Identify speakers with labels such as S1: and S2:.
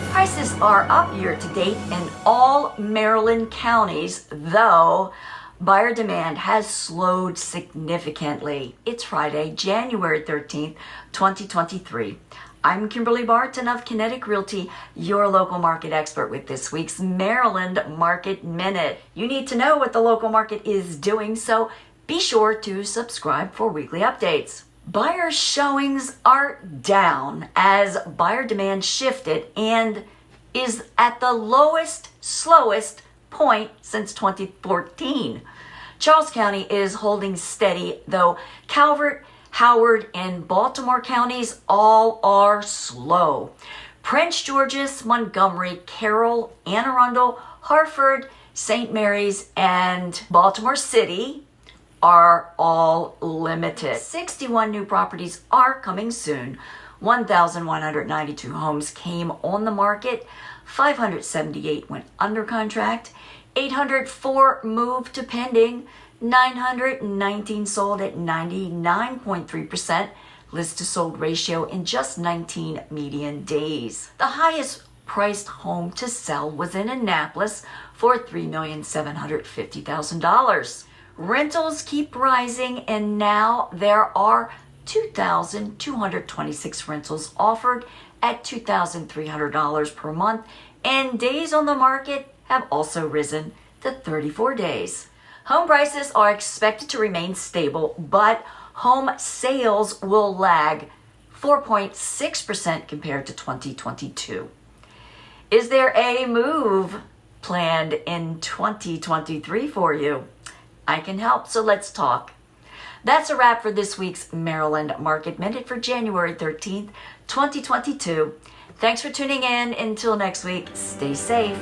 S1: Prices are up year to date in all Maryland counties, though buyer demand has slowed significantly. It's Friday, January 13th, 2023. I'm Kimberly Barton of Kinetic Realty, your local market expert with this week's Maryland Market Minute. You need to know what the local market is doing, so be sure to subscribe for weekly updates. Buyer showings are down as buyer demand shifted and is at the slowest point since 2014. Charles County is holding steady, though Calvert, Howard, and Baltimore Counties all are slow. Prince George's, Montgomery, Carroll, Arundel, Harford, St. Mary's, and Baltimore City are all limited. 61 new properties are coming soon. 1,192 homes came on the market. 578 went under contract. 804 moved to pending. 919 sold at 99.3% list to sold ratio in just 19 median days. The highest priced home to sell was in Annapolis for $3,750,000. Rentals keep rising, and now there are 2,226 rentals offered at $2,300 per month, and days on the market have also risen to 34 days. Home prices are expected to remain stable, but home sales will lag 4.6% compared to 2022. Is there a move planned in 2023 for you? I can help, so let's talk. That's a wrap for this week's Maryland Market Minute for January 13th, 2022. Thanks for tuning in. Until next week, stay safe.